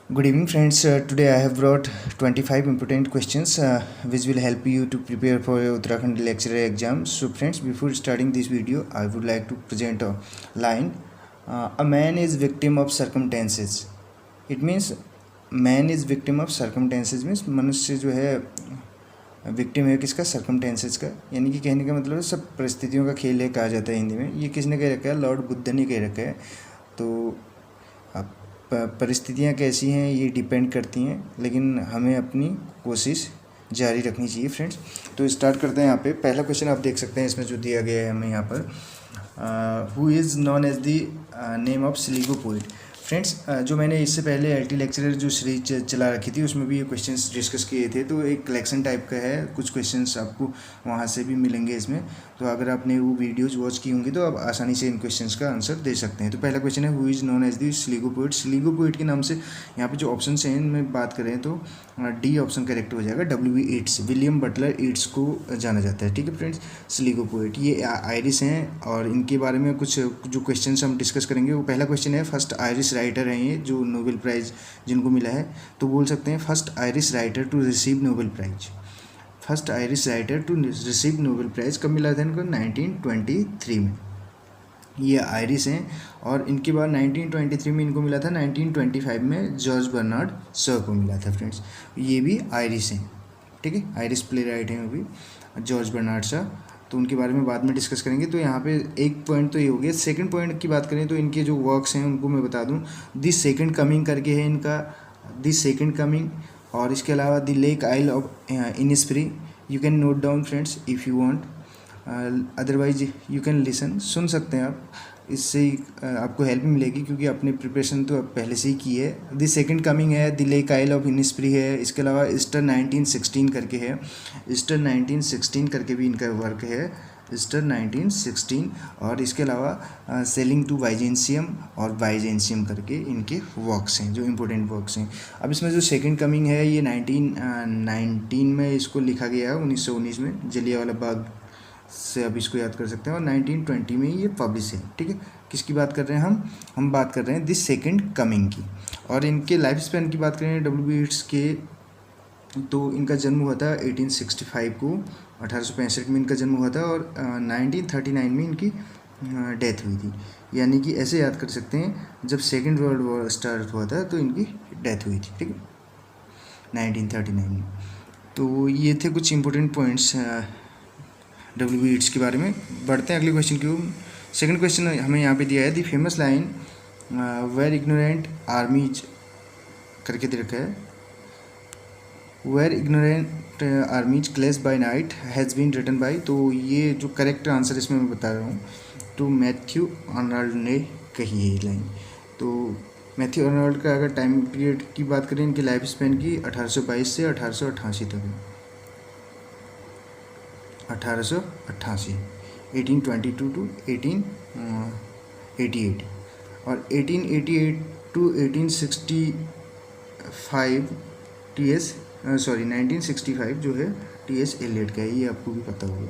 Good evening, friends. Today I have brought 25 important questions which will help you to prepare for your Uttarakhand lecturer exam. So, friends, before starting this video, I would like to present a line. A man is victim of circumstances. It means man is victim of circumstances means मनुष्य जो है victim है किसका, circumstances का, यानी कि कहने का मतलब सब परिस्थितियों का खेल है कहा जाता है हिंदी में। ये किसने कह रखा है? लॉर्ड बुद्ध ने कह रखा है। तो अब परिस्थितियाँ कैसी हैं ये डिपेंड करती हैं, लेकिन हमें अपनी कोशिश जारी रखनी चाहिए फ्रेंड्स। तो स्टार्ट करते हैं। यहाँ पे पहला क्वेश्चन आप देख सकते हैं, इसमें जो दिया गया है हमें यहाँ पर, who is known as the name of Sligo poet. Friends, जो मैंने इससे पहले एलटी लेक्चरर जो सीरीज चला रखी थी उसमें भी ये क्वेश्चंस डिस्कस किए थे। तो एक कलेक्शन टाइप का है, कुछ क्वेश्चंस आपको वहाँ से भी मिलेंगे इसमें। तो अगर आपने वो वीडियोज़ वॉच की होंगी तो आप आसानी से इन क्वेश्चंस का आंसर दे सकते हैं। तो पहला क्वेश्चन है, who is known as the Sligo poet. Sligo poet के नाम से यहाँ पे जो ऑप्शन हैं इनमें बात करें तो डी ऑप्शन करेक्ट हो जाएगा। W. Yeats, William Butler Yeats को जाना जाता है। ठीक है फ्रेंड्स, स्लीगो पोइट ये आयरिश हैं और इनके बारे में कुछ जो क्वेश्चन हम डिस्कस करेंगे। वो पहला क्वेश्चन है, फर्स्ट आयरिश राइटर हैं ये जो नोबेल प्राइज़ जिनको मिला है। तो बोल सकते हैं first Irish writer to receive Nobel prize. First Irish writer to receive Nobel prize कब मिला था इनको? 1923 में। ये आयरिश हैं और इनके बाद 1923 में इनको मिला था। 1925 में जॉर्ज बर्नार्ड शॉ को मिला था फ्रेंड्स। ये भी आयरिश हैं, ठीक है, आयरिश प्ले राइट हैं वो भी, जॉर्ज बर्नार्ड शॉ। तो उनके बारे में बाद में डिस्कस करेंगे। तो यहाँ पे एक पॉइंट तो ये हो गया। सेकंड पॉइंट की बात करें तो इनके जो वर्क्स हैं उनको मैं बता दूँ। दी सेकंड कमिंग करके है इनका, दी सेकंड कमिंग, और इसके अलावा the lake isle of Innisfree. You can note down friends if you want, otherwise you can listen, सुन सकते हैं आप। इससे आपको हेल्प मिलेगी क्योंकि आपने प्रिपरेशन तो आप पहले से ही की है। द सेकंड कमिंग है, द लेक आइल ऑफ इनिस्प्री है। इसके अलावा ईस्टर 1916 करके है, ईस्टर 1916 करके भी इनका वर्क है, ईस्टर 1916। और इसके अलावा सेलिंग टू वाइजेंसियम और वाइजेंसियम करके इनके वर्क्स हैं जो इम्पोर्टेंट वर्क्स हैं। अब इसमें जो सेकंड कमिंग है ये 1919 में इसको लिखा गया है, 1919 में, जलियांवाला बाग से आप इसको याद कर सकते हैं। और 1920 में ये पब्लिश है। ठीक है, किसकी बात कर रहे हैं हम बात कर रहे हैं दिस सेकंड कमिंग की। और इनके लाइफ स्पैन की बात करें W. ईट्स के, तो इनका जन्म हुआ था 1865 को, 1865 में इनका जन्म हुआ था और 1939 में इनकी डेथ हुई थी। यानी कि ऐसे याद कर सकते हैं, जब सेकेंड वर्ल्ड वॉर स्टार्ट हुआ था तो इनकी डेथ हुई थी। ठीक है, 1939 में। तो ये थे कुछ इंपॉर्टेंट पॉइंट्स W. ईट्स के बारे में। बढ़ते हैं अगले क्वेश्चन की ओर। सेकंड क्वेश्चन हमें यहाँ पे दिया है, the famous line where ignorant armies करके दे रखा है, where ignorant armies clash by night has been written by. तो ये जो करेक्ट आंसर इसमें मैं बता रहा हूँ, तो मैथ्यू आर्नल्ड ने कही है ये लाइन। तो मैथ्यू आर्नल्ड का अगर टाइम पीरियड की बात करें इनकी लाइफ स्पेन की, 1822 से 1888 तक है, 1888, 1822 टू 1888। और 1888 टू 1865 1965 जो है T.S. एलियट का है, ये आपको भी पता होगा।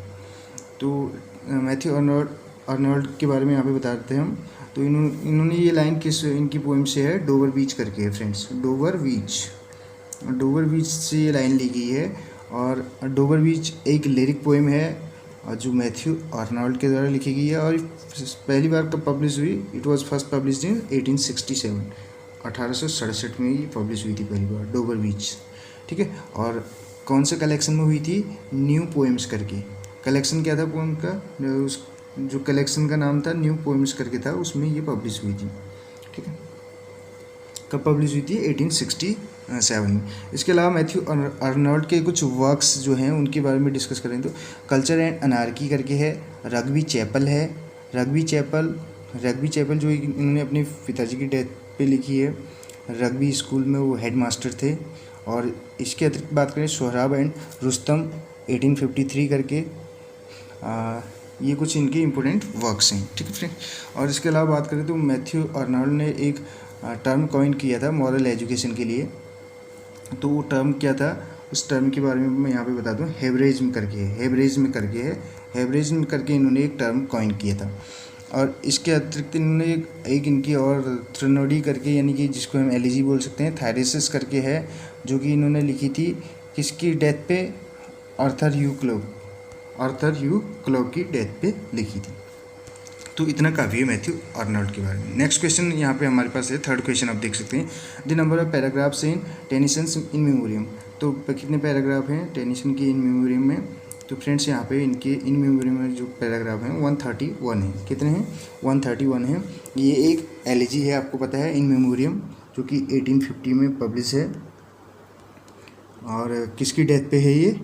तो मैथ्यू आर्नल्ड के बारे में यहाँ पे बताते हैं हम। तो इन्होंने ये लाइन किस इनकी पोएम से है? डोवर बीच करके है फ्रेंड्स, डोवर बीच से ये लाइन ली गई है। और डोवर बीच एक लिरिक पोएम है और जो मैथ्यू आर्नल्ड के द्वारा लिखी गई है। और पहली बार कब पब्लिश हुई? It was first published in 1867, 1867 में ये पब्लिश हुई थी पहली बार, डोवर बीच। ठीक है, और कौन से कलेक्शन में हुई थी? न्यू पोएम्स करके कलेक्शन क्या था पोएम का, उस जो कलेक्शन का नाम था न्यू पोएम्स करके था, उसमें ये पब्लिश हुई थी। ठीक है, कब पब्लिश हुई थी? 1867 में। इसके अलावा मैथ्यू आर्नल्ड के कुछ वर्क्स जो हैं उनके बारे में डिस्कस करें तो कल्चर एंड अनार्की करके है, रग्बी चैपल है, रग्बी चैपल जो इन्होंने अपने पिताजी की डेथ पे लिखी है। रग्बी स्कूल में वो हेड मास्टर थे। और इसके अतिरिक्त बात करें सोहराब एंड रुस्तम 1853 करके, ये कुछ इनके इम्पोर्टेंट वर्क्स हैं। ठीक है फ्रेंड। और इसके अलावा बात करें तो मैथ्यू आर्नल्ड ने एक टर्म कॉइन किया था मॉरल एजुकेशन के लिए। तो वो टर्म क्या था, उस टर्म के बारे में मैं यहाँ पे बता दूँ, हेब्रेज्म करके है, हेब्रेज्म करके इन्होंने एक टर्म कॉइन किया था। और इसके अतिरिक्त इन्होंने एक इनकी और थ्रेनोडी करके, यानी कि जिसको हम एलिजी बोल सकते हैं, थायरेसिस करके है, जो कि इन्होंने लिखी थी किसकी डेथ पे, आर्थर ह्यू क्लॉक की डेथ पे लिखी थी। तो इतना काफ़ी है मैथ्यू आर्नल्ड के बारे में। नेक्स्ट क्वेश्चन यहाँ पे हमारे पास है, थर्ड क्वेश्चन आप देख सकते हैं, the number of paragraphs in Tennyson's in memoriam. तो कितने पैराग्राफ हैं टेनिसन की इन मेमोरियम में? तो फ्रेंड्स यहाँ पे इनके इन मेमोरियम में जो पैराग्राफ हैं 131 है। कितने हैं? 131 है। ये एक एलिजी है, आपको पता है, इन मेमोरियम, जो कि 1850 में पब्लिश है। और किसकी डेथ पे है ये?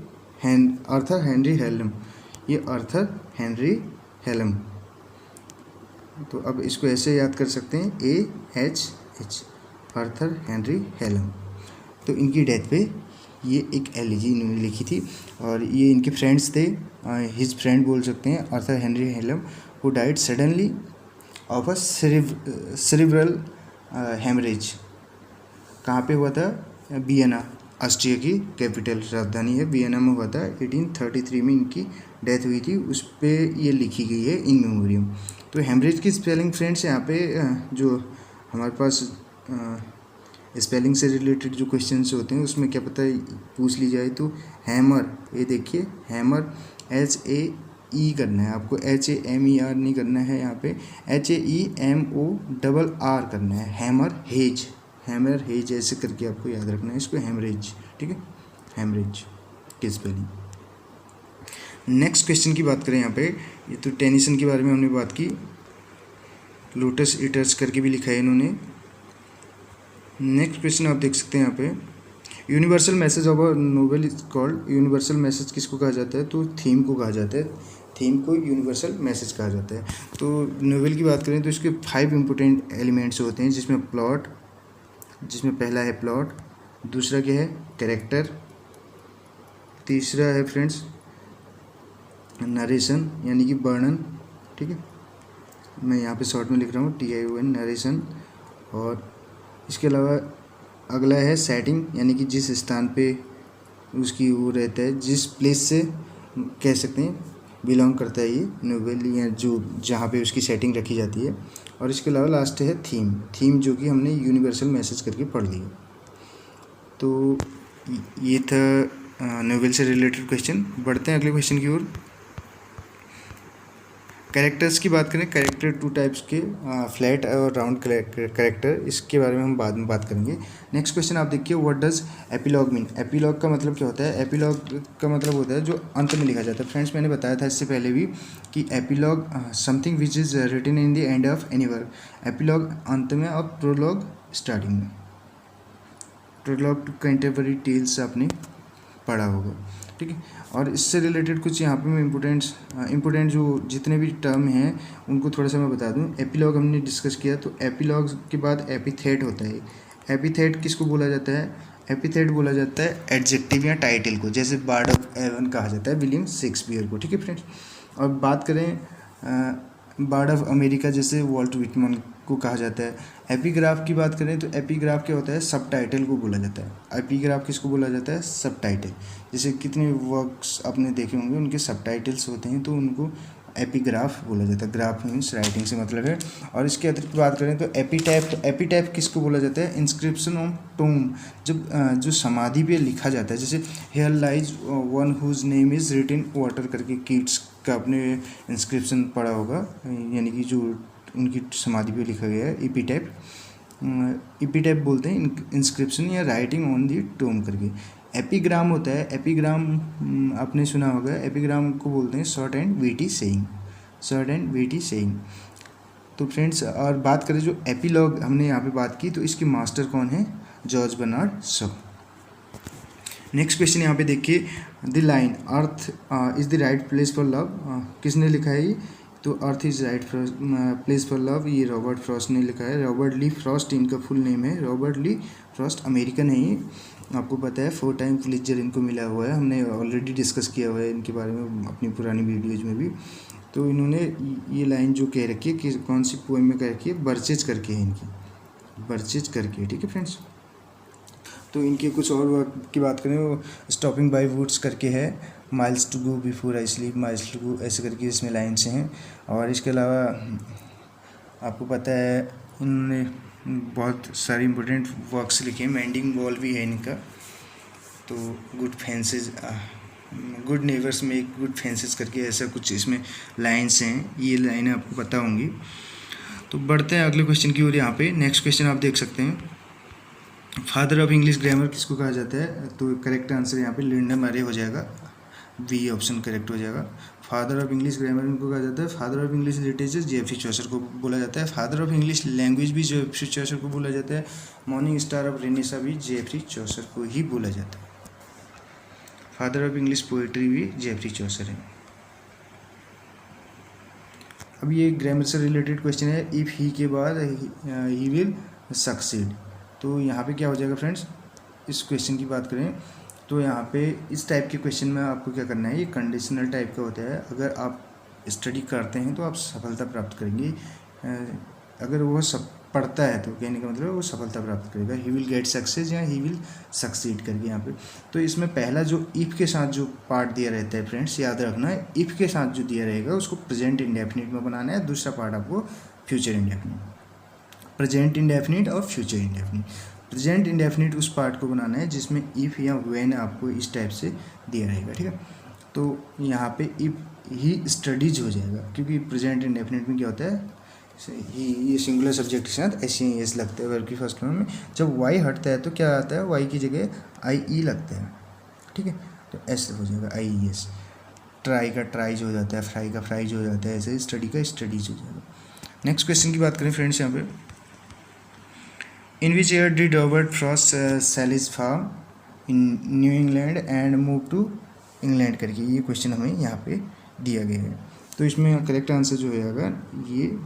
Arthur Henry Hallam. ये आर्थर हेनरी हेलम। तो अब इसको ऐसे याद कर सकते हैं, AHH, आर्थर हेनरी हेलम। तो इनकी डेथ पे ये एक एलिजी इन्होंने लिखी थी, और ये इनके फ्रेंड्स थे, हिज फ्रेंड बोल सकते हैं, Arthur Henry Hallam, who died suddenly of a cerebral haemorrhage. कहाँ पे हुआ था? वियना, ऑस्ट्रिया की कैपिटल राजधानी है, वियना में हुआ था। 1833 में इनकी डेथ हुई थी, उस पर ये लिखी गई है इन मेमोरियम। तो हेमरेज की स्पेलिंग फ्रेंड्स यहाँ पे जो हमारे पास स्पेलिंग से रिलेटेड जो क्वेश्चंस होते हैं उसमें क्या पता पूछ ली जाए, तो हैमर, ये देखिए हैमर HAE करना है आपको, HAMER नहीं करना है, यहाँ पे HAEMORR करना है, हैमर हेज ऐसे करके आपको याद रखना है इसको, हेमरेज, ठीक है, हेमरेज की स्पेलिंग। नेक्स्ट क्वेश्चन की बात करें यहाँ पे, ये तो टेनिसन के बारे में हमने बात की, लोटस ईटर्स करके भी लिखा है इन्होंने। नेक्स्ट क्वेश्चन आप देख सकते हैं यहाँ पे, universal message of a novel is called. Universal message किसको कहा जाता है? तो थीम को कहा जाता है, थीम को यूनिवर्सल मैसेज कहा जाता है। तो नोवेल की बात करें तो इसके 5 इंपॉर्टेंट एलिमेंट्स होते हैं, जिसमें पहला है प्लॉट, दूसरा क्या है? कैरेक्टर, तीसरा है फ्रेंड्स नरेशन, यानी कि वर्णन, ठीक है, मैं यहाँ पे शॉर्ट में लिख रहा हूँ TION, नरेशन। और इसके अलावा अगला है सेटिंग, यानी कि जिस स्थान पे उसकी वो रहता है, जिस प्लेस से कह सकते हैं बिलोंग करता है ये नोवेल, या जो जहाँ पे उसकी सेटिंग रखी जाती है। और इसके अलावा लास्ट है थीम, जो कि हमने यूनिवर्सल मैसेज करके पढ़ लिया। तो ये था नोवेल से रिलेटेड क्वेश्चन। बढ़ते हैं अगले क्वेश्चन की ओर। कैरेक्टर्स की बात करें, कैरेक्टर 2 टाइप्स के, फ्लैट और राउंड कैरेक्टर, इसके बारे में हम बाद में बात करेंगे। नेक्स्ट क्वेश्चन आप देखिए, what does epilogue mean. Epilogue का मतलब क्या होता है? एपिलॉग का मतलब होता है जो अंत में लिखा जाता है। फ्रेंड्स मैंने बताया था इससे पहले भी कि epilogue something which is written in the end of any work. Epilogue अंत में और प्रोलॉग स्टार्टिंग में। प्रोलॉग टू कंटेम्पररी टेल्स आपने पढ़ा होगा, ठीक है। और इससे रिलेटेड कुछ यहाँ पे मैं इम्पोर्टेंट जो जितने भी टर्म हैं उनको थोड़ा सा मैं बता दूँ। एपिलॉग हमने डिस्कस किया, तो एपिलॉग के बाद एपिथेट होता है। एपिथेट किसको बोला जाता है? एपिथेट बोला जाता है एडजेक्टिव या टाइटल को, जैसे बार्ड ऑफ एवन कहा जाता है विलियम शेक्सपियर को, ठीक है फ्रेंड्स। और बात करें बार्ड ऑफ अमेरिका, जैसे वॉल्ट विटमैन को कहा जाता है। एपिग्राफ की बात करें तो एपिग्राफ क्या होता है? सब टाइटल को बोला जाता है। एपिग्राफ किसको बोला जाता है? सब टाइटल। जैसे कितने वर्क्स आपने देखे होंगे उनके सब टाइटल्स होते हैं, तो उनको एपिग्राफ बोला जाता है। ग्राफ मीन्स राइटिंग से मतलब है। और इसके अतिरिक्त बात करें तो एपिटैफ किसको बोला जाता है? इंस्क्रिप्शन ऑन टोम, जब जो समाधि पे लिखा जाता है, जैसे here lies one whose name is written water करके कीट्स का आपने इंस्क्रिप्शन पढ़ा होगा, यानी कि जो उनकी समाधि पे लिखा गया है। एपिटैफ बोलते हैं इंस्क्रिप्शन या राइटिंग ऑन दी टोम करके। एपिग्राम होता है, एपिग्राम आपने सुना होगा, एपिग्राम को बोलते हैं शॉर्ट एंड वीटी सेइंग। तो फ्रेंड्स, और बात करें जो एपिलॉग हमने यहाँ पे बात की, तो इसके मास्टर कौन है? George Bernard Shaw. Next question यहाँ पे देखिए, the line earth is the right place for love, किसने लिखा है ये? तो earth is right place for love, ये रॉबर्ट फ्रॉस्ट ने लिखा है। रॉबर्ट ली फ्रॉस्ट इनका फुल नेम है। रॉबर्ट ली फ्रॉस्ट अमेरिकन है ये, आपको पता है। 4 टाइम पुलित्जर इनको मिला हुआ है, हमने ऑलरेडी डिस्कस किया हुआ है इनके बारे में अपनी पुरानी वीडियोज़ में भी। तो इन्होंने ये लाइन जो कह रखी है कि कौन सी पोएम में कह रखी है? बर्चेज करके है इनकी, बर्चेज करके, ठीक है फ्रेंड्स। तो इनके कुछ और वर्क की बात करें, वो स्टॉपिंग बाय वुड्स करके है, miles to go before I sleep, miles to go, ऐसे करके इसमें लाइन्स हैं। और इसके अलावा आपको पता है इन्होंने बहुत सारी इम्पोर्टेंट वर्क्स लिखे हैं, मेंडिंग वॉल भी है इनका। तो good fences, good neighbours make good fences करके ऐसा कुछ इसमें लाइन्स हैं, ये लाइनें आपको पता होंगी। तो बढ़ते हैं अगले क्वेश्चन की ओर। यहाँ पे नेक्स्ट क्वेश्चन आप देख सकते हैं, फादर ऑफ इंग्लिश ग्रामर किसको कहा जाता है? तो करेक्ट आंसर यहाँ पे लिंडम अरे हो जाएगा, बी ऑप्शन करेक्ट हो जाएगा। फादर ऑफ इंग्लिश ग्रामर इनको कहा जाता है। Father of English literature Geoffrey Chaucer को बोला जाता है। फादर ऑफ इंग्लिश लैंग्वेज भी जेफरी चौसर को बोला जाता है। मॉर्निंग स्टार ऑफ रेनेसा भी जेफरी चौसर को ही बोला जाता है। फादर ऑफ इंग्लिश पोएट्री भी जेफरी चौसर है। अब ये ग्रामर से रिलेटेड क्वेश्चन है, इफ़ ही के बाद ही विल सक्सीड। तो यहाँ पे क्या हो जाएगा फ्रेंड्स, इस क्वेश्चन की बात करें तो यहाँ पे इस टाइप के क्वेश्चन में आपको क्या करना है, ये कंडीशनल टाइप का होता है। अगर आप स्टडी करते हैं तो आप सफलता प्राप्त करेंगे, अगर वो सब पढ़ता है तो कहने का मतलब वो सफलता प्राप्त करेगा। ही विल गेट सक्सेस या ही विल सक्सीड करके यहाँ पे। तो इसमें पहला जो इफ़ के साथ जो पार्ट दिया रहता है फ्रेंड्स, याद रखना है, इफ़ के साथ जो दिया रहेगा उसको प्रेजेंट इंडेफिनिट में बनाना है। दूसरा पार्ट आपको फ्यूचर इंडेफिनिट, प्रेजेंट इंडेफिनिट और फ्यूचर इंडेफिनिट। प्रेजेंट इंडेफिनिट उस पार्ट को बनाना है जिसमें इफ़ या व्हेन आपको इस टाइप से दिया रहेगा, ठीक है। तो यहाँ पे इफ़ ही स्टडीज हो जाएगा, क्योंकि प्रेजेंट इंडेफिनिट में क्या होता है, ये सिंगुलर सब्जेक्ट के साथ ऐसे ही एस लगता है वर्ब की फर्स्ट फॉर्म में। जब वाई हटता है तो क्या आता है, वाई की जगह आई ई लगता है, ठीक है। तो एस हो जाएगा आई ई एस। ट्राई का ट्राइज हो जाता है, फ्राई का फ्राइज हो जाता है, ऐसे स्टडी का स्टडीज हो जाएगा। नेक्स्ट क्वेश्चन की बात करें फ्रेंड्स यहाँ पे, in which year did Robert Frost sell farm in New England and move to England करके ये क्वेश्चन हमें यहाँ पे दिया गया है। तो इसमें करेक्ट आंसर जो होगा ये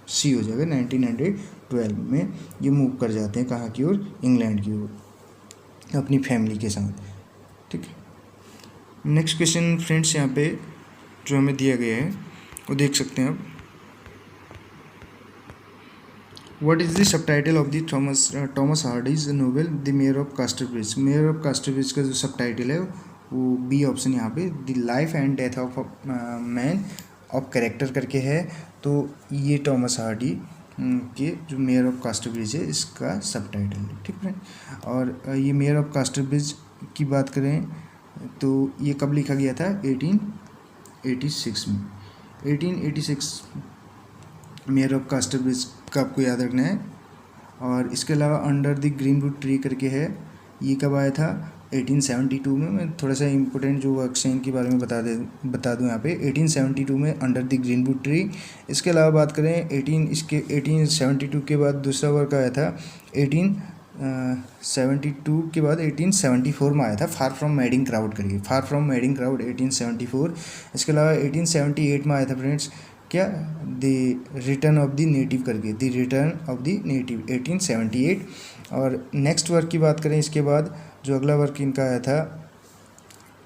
सी हो जाएगा। 1912 में ये मूव कर जाते हैं कहाँ की ओर, इंग्लैंड की ओर अपनी फैमिली के साथ, ठीक है। नेक्स्ट क्वेश्चन फ्रेंड्स यहाँ पे जो हमें दिया गया है वो देख सकते हैं आप, what is the subtitle of the Thomas Hardy's novel the mayor of कास्टरब्रिज। Mayor of कास्टरब्रिज का जो सबटाइटल है वो बी ऑप्शन यहाँ पे the life and death of man of character करके है। तो ये थॉमस हार्डी के जो मेयर ऑफ कास्टरब्रिज है इसका सबटाइटल है, ठीक है। और ये मेयर ऑफ कास्टरब्रिज की बात करें तो ये कब लिखा गया था, 1886 में। 1886 मेयर ऑफ कास्टरब्रिज का आपको याद रखना है। और इसके अलावा अंडर द ग्रीनवुड ट्री करके है, ये कब आया था, 1872 में। मैं थोड़ा सा इंपॉर्टेंट जो वर्क्स हैं इनके बारे में बता दूं यहाँ पे। 1872 में अंडर द ग्रीनवुड ट्री। इसके अलावा बात करें 1872 के बाद दूसरा वर्क आया था 1872 के बाद 1874 में आया था, फार फ्रॉम मैडिंग क्राउड करके, फार फ्रॉम मैडिंग क्राउड 1874। इसके अलावा 1878 में आया था फ्रेंड्स क्या, the return of the native करके, the return of the native 1878। और नेक्स्ट वर्क की बात करें इसके बाद जो अगला वर्क इनका आया था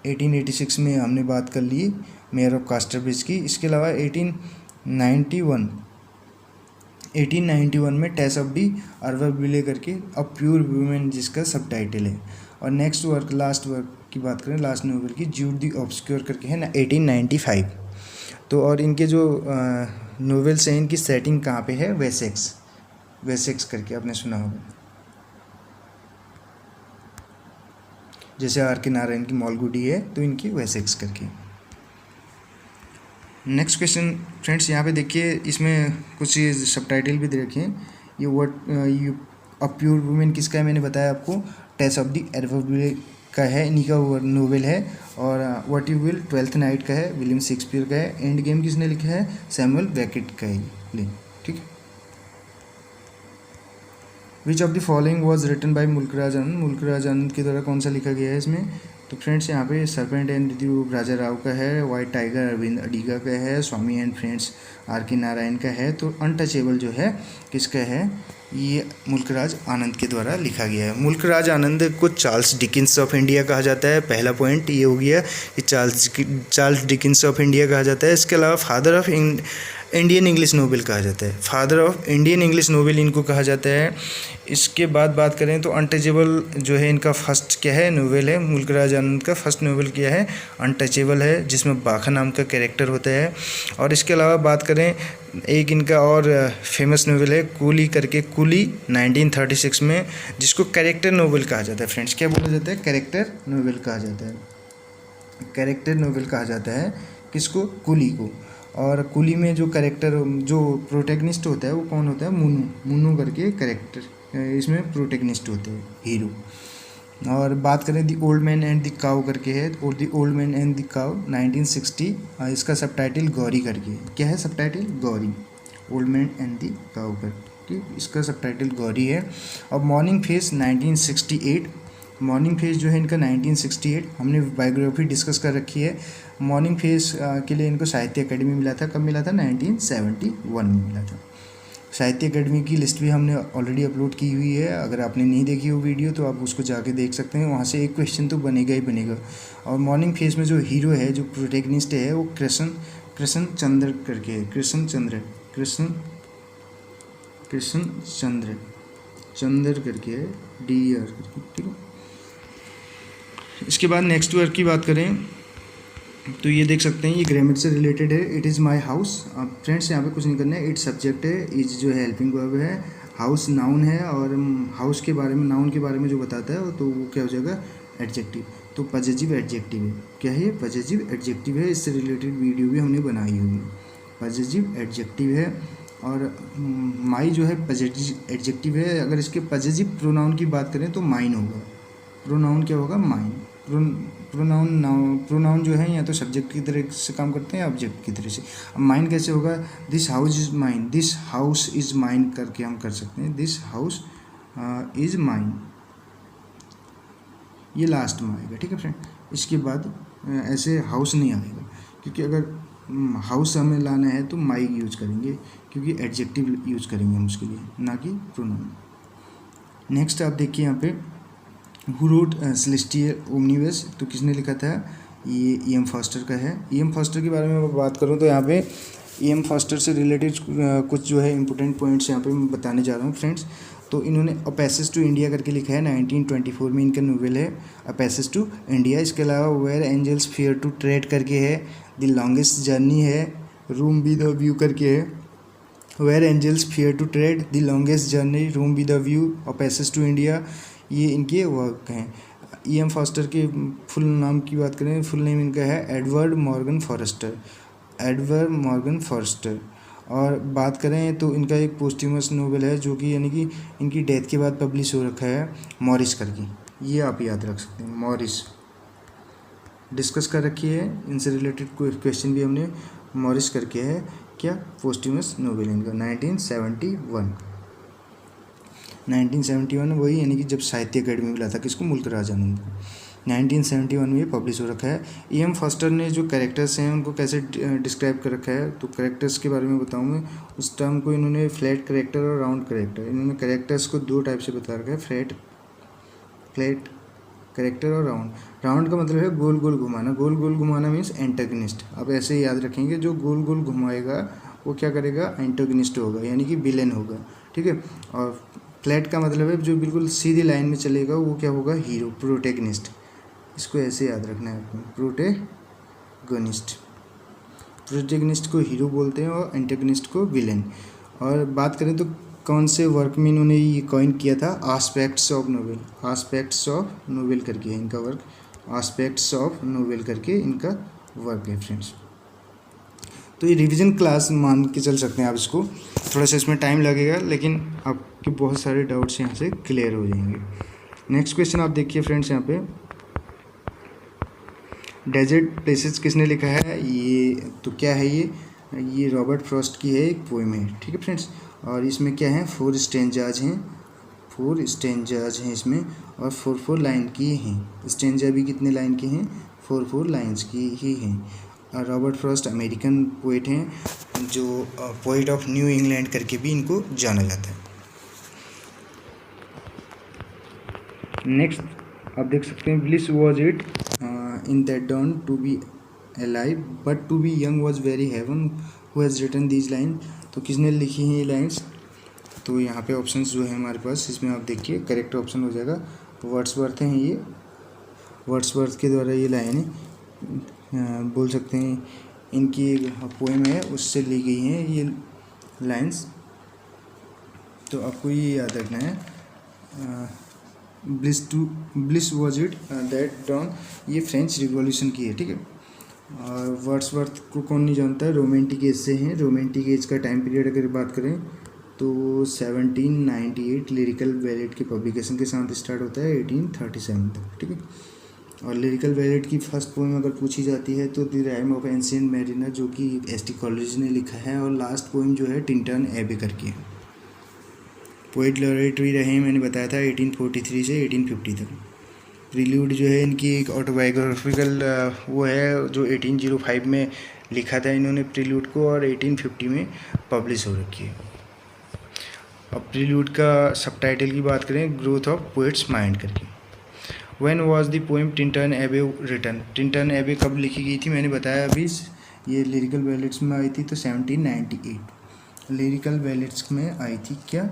1886 में हमने बात कर ली मेयर ऑफ कास्टरब्रिज की। इसके अलावा 1891 में टेस ऑफ दी अर्वरविले करके अ प्योर वुमेन जिसका सबटाइटल है। और नेक्स्ट वर्क, लास्ट वर्क की बात करें, लास्ट नोवेल की, ज्यूड दी ऑब्सक्योर करके है ना 1895। तो और इनके जो नोवेल्स हैं इनकी सेटिंग कहाँ पे है, वेसेक्स करके आपने सुना होगा, जैसे आर के नारायण की मालगुडी है तो इनकी वेसेक्स करके। नेक्स्ट क्वेश्चन फ्रेंड्स यहाँ पे देखिए, इसमें कुछ सबटाइटल भी दे रखे हैं। ये what you a pure women किसका है, मैंने बताया आपको, टेस ऑफ दी अर्वरविले का है, इन्हीं का नोवेल है। और what you will twelfth night का है, विलियम शेक्सपियर का है। एंड गेम किसने लिखा है, सैमुअल बेकेट का है, ठीक है। Which of the following was written by Mulk Raj Anand, Mulk Raj Anand के द्वारा कौन सा लिखा गया है इसमें। तो फ्रेंड्स यहाँ पे सर्पेंट एंड द राजा राव का है, वाइट टाइगर अरविंद अडिगा का है, स्वामी एंड फ्रेंड्स आर के नारायण का है। तो अनटचेबल जो है किसका है, ये मुल्कराज आनंद के द्वारा लिखा गया है। मुल्कराज आनंद को चार्ल्स डिकिंस ऑफ इंडिया कहा जाता है, पहला पॉइंट ये हो गया कि चार्ल्स डिकिंस ऑफ इंडिया कहा जाता है। इसके अलावा father of Indian English novel कहा जाता है, father of Indian English novel इनको कहा जाता है। इसके बाद बात करें तो अनटचेबल जो है इनका फर्स्ट क्या है नोवेल है, मुल्क राज आनंद का फर्स्ट नोवेल क्या है, अनटचेबल है, जिसमें बाखा नाम का कैरेक्टर होता है। और इसके अलावा बात करें एक इनका और फेमस नोवेल है कूली करके, कूली 1936 में, जिसको कैरेक्टर नोवेल कहा जाता है। फ्रेंड्स क्या बोला जाता है, कैरेक्टर नोवेल कहा जाता है, कैरेक्टर नोवेल कहा जाता है किसको, कूली को। और कूली में जो कैरेक्टर जो प्रोटैगनिस्ट होता है वो कौन होता है, मुन्नू, मुन्नू करके कैरेक्टर इसमें प्रोटैगनिस्ट होते हैं, हीरो। और बात करें the old man and the cow करके है, और the old man and the cow 1960, इसका सबटाइटल गौरी करके, क्या है subtitle, Gauri, old man and the cow करके इसका सबटाइटल गौरी है। और मॉर्निंग फेस 1968, मॉर्निंग फेस जो है इनका 1968, हमने बायोग्राफी डिस्कस कर रखी है। मॉर्निंग फेस के लिए इनको साहित्य अकेडमी मिला था, कब मिला था, 1971 में मिला था। साहित्य अकेडमी की लिस्ट भी हमने ऑलरेडी अपलोड की हुई है, अगर आपने नहीं देखी वो वीडियो तो आप उसको जाके देख सकते हैं, वहाँ से एक क्वेश्चन तो बनेगा ही बनेगा। और मॉर्निंग फेस में जो हीरो है, जो प्रोटैगनिस्ट है, वो कृष्ण चंद्र करके है, कृष्ण चंद्र करके है, DER करके, ठीक है। इसके बाद नेक्स्ट वर्क की बात करें तो ये देख सकते हैं, ये ग्रामर से रिलेटेड है। इट इज़ माई हाउस, अब फ्रेंड्स यहाँ पे कुछ नहीं करना है, इट सब्जेक्ट है, इज जो है हेल्पिंग वर्ब है, हाउस नाउन है, और हाउस के बारे में, नाउन के बारे में जो बताता है तो वो क्या हो जाएगा, एडजेक्टिव। तो पॉजिटिव एडजेक्टिव है, क्या है, पॉजिटिव एडजेक्टिव है। इससे रिलेटेड वीडियो भी हमने बनाई हुई है, पॉजिटिव एडजेक्टिव है। और माई जो है पॉजिटिव एडजेक्टिव है। अगर इसके पॉजिटिव प्रोनाउन की बात करें तो माइन होगा, प्रोनाउन क्या होगा, माइन। प्रोनाउन जो है या तो सब्जेक्ट की तरह से काम करते हैं या ऑब्जेक्ट की तरह से। अब माइन कैसे होगा, this house is mine, this house is mine करके हम कर सकते हैं, दिस हाउस इज़ माइन, ये लास्ट में आएगा, ठीक है फ्रेंड। इसके बाद ऐसे हाउस नहीं आएगा, क्योंकि अगर हाउस हमें लाना है तो माई यूज करेंगे, क्योंकि एडजेक्टिव यूज करेंगे हम उसके लिए, ना कि प्रोनाउन। नेक्स्ट आप देखिए यहाँ पे, हु रोट सेलेस्टियल ओमनिबस, तो किसने लिखा था, ये E.M. फॉस्टर का है। E.M. फॉस्टर के बारे में मैं बात करूँ तो यहाँ पे E.M. फॉस्टर से रिलेटेड कुछ जो है इंपॉर्टेंट पॉइंट्स यहाँ पे मैं बताने जा रहा हूँ फ्रेंड्स। तो इन्होंने अ पैसेज टू इंडिया करके लिखा है, 1924 में इनका नोवेल है अ पैसेज टू इंडिया। इसके अलावा where angels fear to tread करके है, द लॉन्गेस्ट जर्नी है, रूम बी द व्यू करके है, where angels fear to tread, the longest journey, room be the view, a passage to India, ये इनके work हैं। E.M. फॉस्टर के full नाम की बात करें, फुल नेम इनका है Edward Morgan Forster, Edward Morgan Forster. और बात करें तो इनका एक पोस्ट्यूमस नोवेल है जो कि यानी कि इनकी डेथ के बाद पब्लिश हो रखा है, मॉरिस करके, ये आप याद रख सकते हैं, मॉरिस डिस्कस कर रखी है, इनसे रिलेटेड कोई क्वेश्चन भी हमने, मॉरिस करके है क्या, पोस्ट्यूमस नोवेल इनका 1971 वही, यानी कि जब साहित्य अकेडमी मिला था किसको, मुल्क राज आनंद को, 1971 में ये पब्लिश हो रखा है। E.M. फॉस्टर ने जो कैरेक्टर्स हैं उनको कैसे डिस्क्राइब कर रखा है, तो कैरेक्टर्स के बारे में बताऊँ मैं। उस टर्म को इन्होंने फ्लैट कैरेक्टर और राउंड कैरेक्टर, इन्होंने कैरेक्टर्स को दो टाइप से बता रखा है, फ्लैट कैरेक्टर और राउंड। राउंड का मतलब है गोल गोल घुमाना, गोल गोल घुमाना मीन्स एंटागनिस्ट। आप ऐसे ही याद रखेंगे, जो गोल गोल घुमाएगा वो क्या करेगा, एंटागनिस्ट होगा, यानी कि विलेन होगा, ठीक है। और फ्लैट का मतलब है जो बिल्कुल सीधी लाइन में चलेगा वो क्या होगा, हीरो, प्रोटैगनिस्ट। इसको ऐसे याद रखना है आपको, प्रोटैगनिस्ट को हीरो बोलते हैं और एंटागनिस्ट को विलेन। और बात करें तो कौन से वर्क में इन्होंने ये कॉइन किया था, aspects of novel, aspects of novel करके है इनका वर्क, आस्पेक्ट्स ऑफ नोवेल करके इनका वर्क है फ्रेंड्स। तो ये रिवीजन क्लास मान के चल सकते हैं आप इसको, थोड़ा सा इसमें टाइम लगेगा लेकिन आपके बहुत सारे डाउट्स यहाँ से क्लियर हो जाएंगे। नेक्स्ट क्वेश्चन आप देखिए फ्रेंड्स, यहाँ पे डेजर्ट प्लेसेस किसने लिखा है, ये तो क्या है, ये रॉबर्ट फ्रॉस्ट की है, एक पोएम है, ठीक है फ्रेंड्स। और इसमें क्या है, 4 स्टेंजाज हैं, 4 स्टेंजाज हैं इसमें, और 4 लाइन की हैं। स्टेंजा भी कितने लाइन के हैं, 4 लाइन्स की ही हैं। रॉबर्ट फ्रॉस्ट अमेरिकन पोइट हैं, जो पोइट ऑफ न्यू इंग्लैंड करके भी इनको जाना जाता है। नेक्स्ट आप देख सकते हैं, bliss was it in that dawn to be alive, but to be young was very heaven, who has written these line, तो किसने लिखी हैं ये लाइन्स, तो यहाँ पे ऑप्शंस जो है हमारे पास, इसमें आप देखिए करेक्ट ऑप्शन हो जाएगा वर्ड्सवर्थ हैं। ये वर्ड्सवर्थ के द्वारा ये लाइनें बोल सकते हैं, इनकी एक पोएम है उससे ली गई हैं ये लाइन्स। तो आपको ये याद रखना है, bliss was it that dawn, ये फ्रेंच रिवॉल्यूशन की है, ठीक है। और वर्ड्सवर्थ को कौन नहीं जानता है, रोमांटिक एज से हैं। रोमांटिक एज का टाइम पीरियड अगर बात करें तो 1798 लिरिकल बैलेट के पब्लिकेशन के साथ स्टार्ट होता है 1837 तक, ठीक है। और लिरिकल बैलेट की फर्स्ट पोएम अगर पूछी जाती है तो the rhyme of ancient mariner, जो कि एस.टी. कॉलेरिज ने लिखा है। और लास्ट पोएम जो है टिंटन एबे करके है। पोएट लॉरेट भी रहे, मैंने बताया था 1843 से 1850 तक। प्रील्यूड जो है इनकी एक ऑटोबायोग्राफिकल वो है जो 1805 में लिखा था इन्होंने प्रील्यूड को, और 1850 में पब्लिश हो रखी है। अब प्रील्यूड का सबटाइटल की बात करें, ग्रोथ ऑफ पोएट्स माइंड करके। When was the poem Tintern एबे रिटन, टिंटन एबे कब लिखी गई थी, मैंने बताया अभी, ये लिरिकल बैलेट्स में आई थी तो 1798 लिरिकल बैलेट्स में आई थी क्या,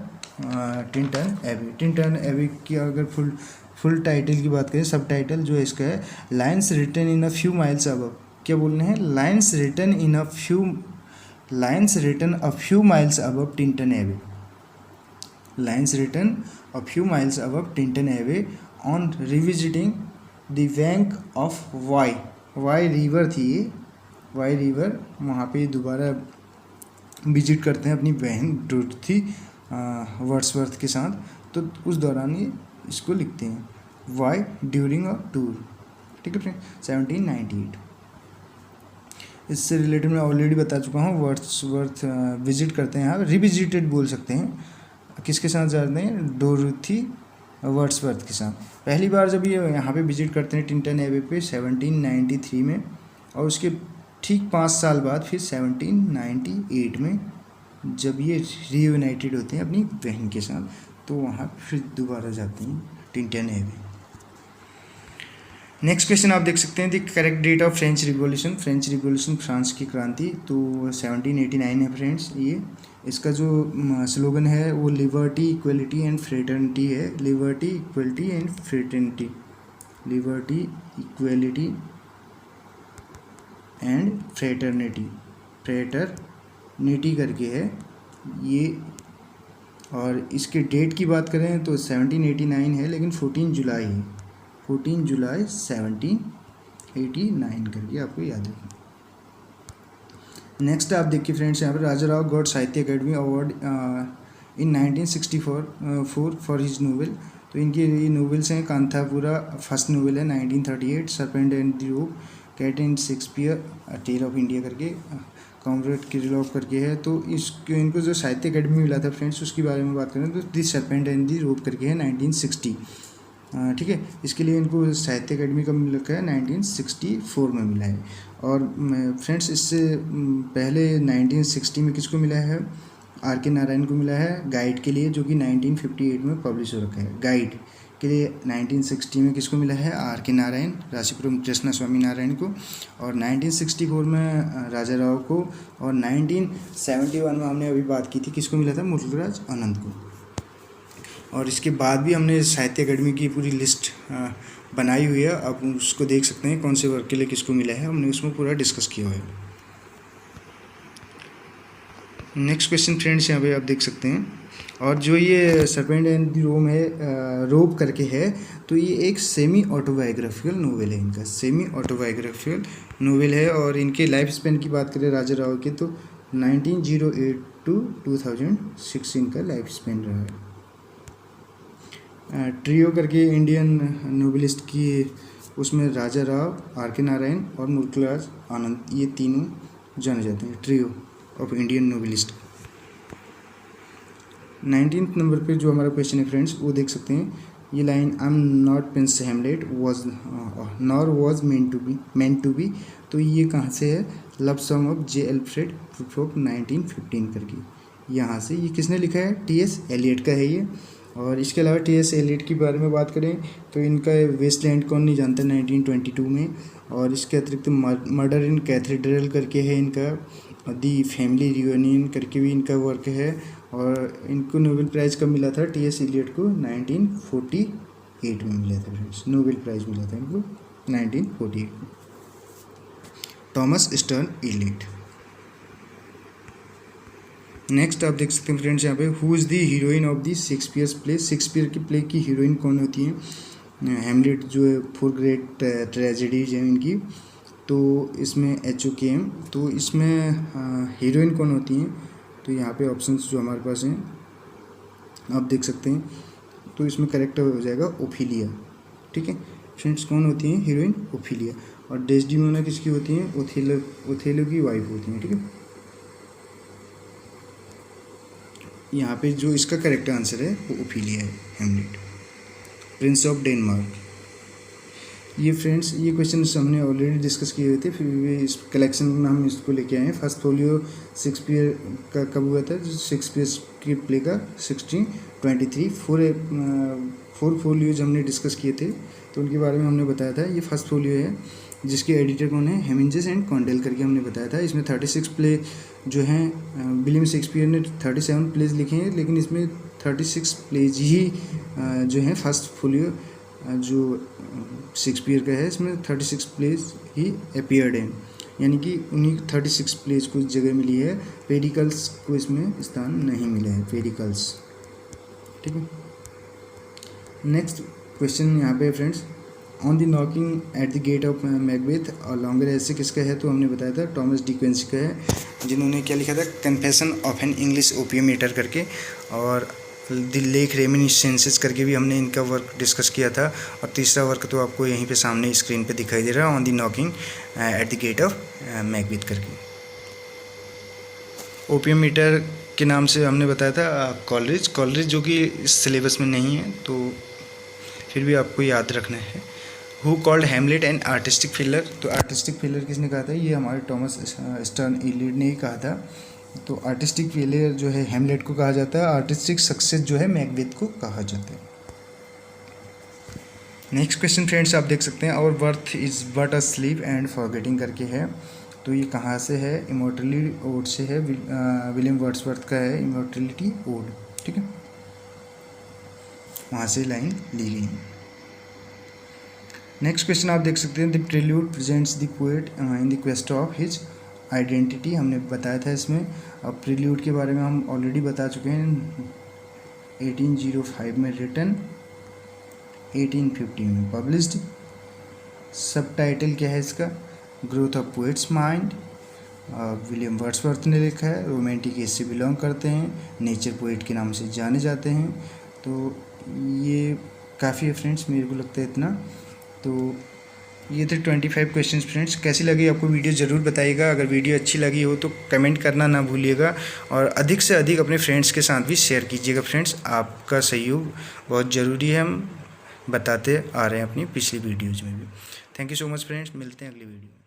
टिंटन एबे। टिंटन एबे की अगर फुल टाइटल की बात करें, सब टाइटल जो है इसका है lines written in a few miles above, क्या बोलने हैं, lines written a few miles above Tintern Abbey, lines written a few miles above Tintern Abbey on revisiting the bank of Wye river थी ये, Wye river, वहाँ पे दोबारा visit करते हैं अपनी बहन डोरथी वर्ड्सवर्थ के साथ, तो उस दौरान ये इसको लिखते हैं, वाई ड्यूरिंग अ टूर, ठीक है फ्रेंड, 1798। इससे रिलेटेड मैं ऑलरेडी बता चुका हूँ, वर्ड्सवर्थ विजिट करते हैं यहाँ, रिविजिटेड बोल सकते हैं, किसके साथ जाते हैं, डोरथी वर्ड्सवर्थ के साथ। पहली बार जब ये यहाँ पे विजिट करते हैं टिंटन एबे पे 1793 में, और उसके ठीक 5 साल बाद फिर 1798 में जब ये रीयूनाइटेड होते हैं अपनी बहन के साथ, तो वहाँ फिर दोबारा जाते हैं टिंटन एबे। नेक्स्ट क्वेश्चन आप देख सकते हैं, the correct date of French revolution, French revolution France की क्रांति, तो 1789 है फ्रेंड्स। ये इसका जो स्लोगन है वो लिबर्टी इक्वलिटी एंड फ्रेटर्निटी है, liberty equality and fraternity, liberty equality and fraternity करके है ये। और इसके डेट की बात करें तो 1789 है, लेकिन 14 जुलाई है, 14 जुलाई 1789 करके आपको याद रखना। नेक्स्ट आप देखिए फ्रेंड्स, यहाँ पर राजा राव गॉड साहित्य academy award in 1964 for his novel, तो इनकी ये नोवेल्स हैं, कांथापुरा फर्स्ट नोवेल है 1938, serpent and the rope, cat and Shakespeare, tale of India करके, कॉमरेड किरिलॉफ करके है। तो इनको जो साहित्य अकेडमी मिला था फ्रेंड्स, उसके बारे में बात करें तो the serpent and the rope करके है 1960, ठीक है। इसके लिए इनको साहित्य अकेडमी का मिल रखा है 1964 में मिला है। और फ्रेंड्स इससे पहले 1960 में किसको मिला है, आर के नारायण को मिला है गाइड के लिए, जो कि 1958 में पब्लिश हो रखा है। गाइड के लिए 1960 में किसको मिला है, आर के नारायण, राशीपुरम कृष्णा स्वामी नारायण को, और 1964 में राजा राव को, और 1971 में हमने अभी बात की थी किसको मिला था, मुल्कराज आनंद को। और इसके बाद भी हमने साहित्य अकेडमी की पूरी लिस्ट बनाई हुई है, आप उसको देख सकते हैं कौन से वर्क के लिए किसको मिला है, हमने उसमें पूरा डिस्कस किया हुआ है। नेक्स्ट क्वेश्चन फ्रेंड्स यहाँ पे आप देख सकते हैं, और जो ये सर्पेंट एंड द रोम है, रोप करके है, तो ये एक सेमी ऑटोबायोग्राफिकल नोवेल है, इनका सेमी ऑटोबायोग्राफिकल नोवेल है। और इनके लाइफ स्पेन की बात करें राजा राव के, तो 1908 to 2006 इनका लाइफ स्पेन रहा है। ट्रियो करके इंडियन नोवेलिस्ट की, उसमें राजा राव, आर के नारायण और मुल्कराज आनंद, ये तीनों जाने जाते हैं, trio of Indian novelist. 19th number पे जो हमारा क्वेश्चन है फ्रेंड्स, वो देख सकते हैं, ये line, I am not prince Hamlet was nor was meant to be, तो ये कहाँ से है, love song of J Alfred Prufrock 1915 करके, यहाँ से। ये किसने लिखा है, टी.एस. एलियट का है ये। और इसके अलावा टी.एस. एलियट के बारे में बात करें तो इनका वेस्टलैंड कौन नहीं जानता 1922 में। और इसके अतिरिक्त मर्डर इन कैथेड्रल करके है इनका, दी फैमिली रियूनियन करके भी इनका वर्क है, और इनको नोबेल प्राइज़ कब मिला था? टी.एस. इलियट को 1948 में मिला था फ्रेंड्स, नोबेल प्राइज़ मिला था इनको 1948 में। Thomas stern Elliot. नेक्स्ट आप देख सकते हैं फ्रेंड्स यहाँ पे, who is the heroine of the Shakespeare's play? Shakespeare की प्ले की हीरोइन कौन होती है? हैमलेट जो है 4 ग्रेट ट्रेजेडीज हैं इनकी, तो इसमें HOKM, तो इसमें हीरोइन कौन होती हैं? तो यहाँ पे ऑप्शंस जो हमारे पास हैं आप देख सकते हैं, तो इसमें करेक्ट हो जाएगा ओफिलिया। ठीक है फ्रेंड्स, कौन होती हैं हीरोइन? ओफिलिया। और डेस्डिमोना किसकी होती हैं? ओथेलो की वाइफ होती हैं। ठीक है, यहाँ पे जो इसका करेक्ट आंसर है वो ओफिलिया है, हैमलेट। Prince of Denmark. ये फ्रेंड्स ये क्वेश्चन हमने ऑलरेडी डिस्कस किए हुए थे, फिर भी इस कलेक्शन में हम इसको लेके आए हैं। फर्स्ट फोलियो शेक्सपियर का कब हुआ था? शेक्सपियर की प्ले का 1623। फोर फोलियोज हमने डिस्कस किए थे, तो उनके बारे में हमने बताया था। ये फर्स्ट फोलियो है, जिसके एडिटर कौन है? हेमिंजेस एंड कॉन्डेल करके हमने बताया था। इसमें 36 प्ले जो हैं, विलियम शेक्सपियर ने 37 प्लेज लिखे हैं, लेकिन इसमें 36 प्लेज ही जो हैं फर्स्ट फोलियो जो शेक्सपियर का है, इसमें 36 प्लेज ही अपीयर्ड हैं, यानी कि उन्हीं 36 प्लेज को जगह मिली है, पेरिकल्स को इसमें स्थान नहीं मिला है, पेरिकल्स। ठीक है, नेक्स्ट क्वेश्चन यहाँ पे friends, on the knocking at the gate of Macbeth और लॉन्गर ऐसे किसका है? तो हमने बताया था टॉमस डिक्वेंसी का है, जिन्होंने क्या लिखा था? Confession of an English opium eater करके, और द लेक रेमिनिस्सेंसेस करके भी हमने इनका वर्क डिस्कस किया था। और तीसरा वर्क तो आपको यहीं पे सामने स्क्रीन पे दिखाई दे रहा है, on the knocking at the gate of Macbeth करके। ओपियम ईटर के नाम से हमने बताया था कॉलरिज, जो कि इस सिलेबस में नहीं है, तो फिर भी आपको याद रखना है। Who called Hamlet an artistic failure? तो आर्टिस्टिक फेलियर किसने कहा था? ये हमारे टॉमस स्टर्न इलियट ने ही कहा था। तो आर्टिस्टिक फेलियर जो है हैमलेट को कहा जाता है, आर्टिस्टिक सक्सेस जो है मैकबेथ को कहा जाता है। नेक्स्ट क्वेश्चन फ्रेंड्स आप देख सकते हैं, our birth is but a sleep and forgetting करके है, तो ये कहाँ से है? इमॉर्टली ओड से है, विलियम वर्ड्सवर्थ का है इमॉर्टलिटी ओड। ठीक है, वहाँ से लाइन ली गई है। नेक्स्ट क्वेश्चन आप देख सकते हैं, the prelude presents the poet in the quest of his identity, हमने बताया था इसमें। अब प्रेल्यूड के बारे में हम ऑलरेडी बता चुके हैं, 1805 में रिटन, 1850 में पब्लिश्ड। सब टाइटल क्या है इसका? Growth of poets mind, William Wordsworth ने लिखा है, रोमांटिक एज से बिलोंग करते हैं, नेचर पोएट के नाम से जाने जाते हैं। तो ये काफ़ी है फ्रेंड्स, मेरे को लगता है इतना। तो ये थे 25 क्वेश्चंस फ्रेंड्स। कैसी लगी आपको वीडियो ज़रूर बताइएगा। अगर वीडियो अच्छी लगी हो तो कमेंट करना ना भूलिएगा, और अधिक से अधिक अपने फ्रेंड्स के साथ भी शेयर कीजिएगा फ्रेंड्स। आपका सहयोग बहुत ज़रूरी है, हम बताते आ रहे हैं अपनी पिछली वीडियोज़ में भी। Thank you so much friends, मिलते हैं अगली वीडियो में।